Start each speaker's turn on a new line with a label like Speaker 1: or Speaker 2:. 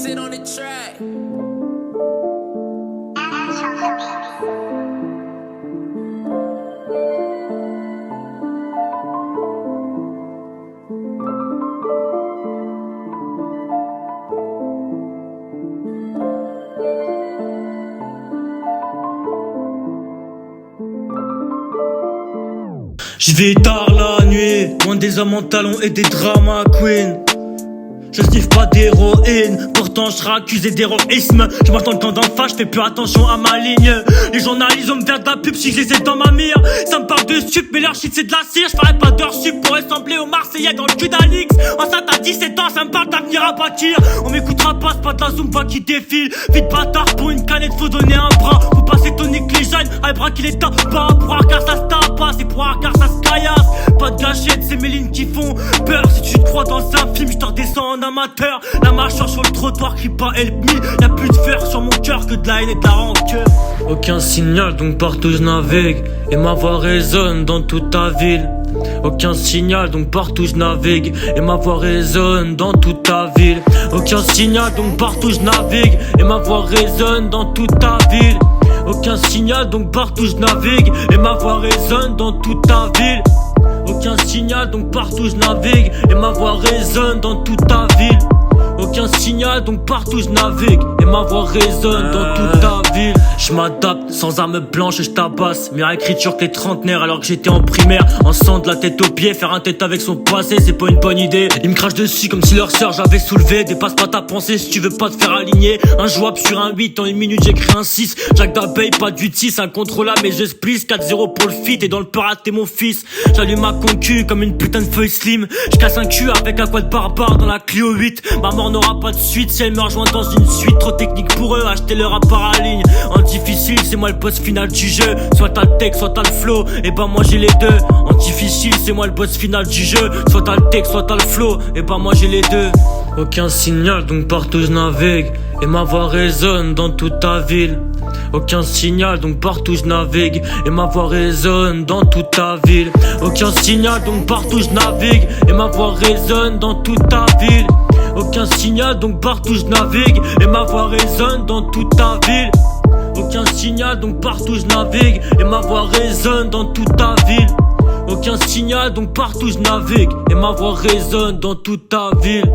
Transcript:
Speaker 1: sit on the track.
Speaker 2: Je vis tard la nuit, loin des hommes en talons et des drama queens. Je sniffe pas d'héroïne, pourtant je serai accusé d'héroïsme. Je marche dans le camp d'en face, je fais plus attention à ma ligne. Les journalistes vont me faire de la pub si je les ai dans ma mire. Ça me parle de stup, mais leur shit c'est de la cire. Je ferai pas d'heure sup pour ressembler aux Marseillais dans le cul d'Alix. Enceinte à 17 ans, ça me parle d'avenir à bâtir. On m'écoutera pas, c'est pas de la Zumba qui défile. Vite bâtard, pour une canette faut donner un bras. Faut passer tonique les jeunes, à bras qui les tapent pas. Pour un car ça se tape pas, c'est pour un car ça se caillasse. Pas de gâchette, c'est mes lignes qui font peur. Si tu te crois dans un film, je te redescends en amateur. La marcheur sur le trottoir crie pas help me. Y'a plus de fer sur mon cœur que de la haine et de la rancœur. Aucun signal donc partout je navigue. Et ma voix résonne dans toute ta ville. Aucun signal donc partout je navigue. Et ma voix résonne dans toute ta ville. Aucun signal donc partout je navigue. Et ma voix résonne dans toute ta ville. Aucun signal donc partout je navigue. Et ma voix résonne dans toute ta ville. Aucun signal donc partout je navigue. Et ma voix résonne dans toute ta ville. Aucun signal donc partout je navigue. Et ma voix résonne dans toute ta ville. Je m'adapte sans arme blanche et je tabasse. Meilleure écriture que les trentenaires alors que j'étais en primaire. En sang de la tête aux pieds, faire un tête avec son passé c'est pas une bonne idée. Ils me crachent dessus comme si leur sœur j'avais soulevé. Dépasse pas ta pensée si tu veux pas te faire aligner. Un jouable sur un 8, en une minute j'écris un 6. Jack d'abeille, pas de 8-6, incontrôlable mais je splice. 4-0 pour le fit et dans le peur t'es mon fils. J'allume ma concu comme une putain de feuille slim. Je casse un cul avec un quad barbare dans la Clio 8. Ma mort n'aura pas de suite si elle me rejoint dans une suite. Trop technique pour eux, acheter leur appart à ligne. En difficile, c'est moi le boss final du jeu. Soit t'as le texte, soit t'as le flow. Et bah moi j'ai les deux. En difficile, c'est moi le boss final du jeu. Soit t'as le texte, soit t'as le flow. Et bah moi j'ai les deux. Aucun signal donc partout je navigue. Et ma voix résonne dans toute ta ville. Aucun signal donc partout je navigue. Et ma voix résonne dans toute ta ville. Aucun signal donc partout je navigue. Et ma voix résonne dans toute ta ville. Aucun signal donc partout je navigue. Et ma voix résonne dans toute ta ville. Aucun signal donc partout je navigue. Et ma voix résonne dans toute ta ville. Aucun signal donc partout je navigue. Et ma voix résonne dans toute ta ville.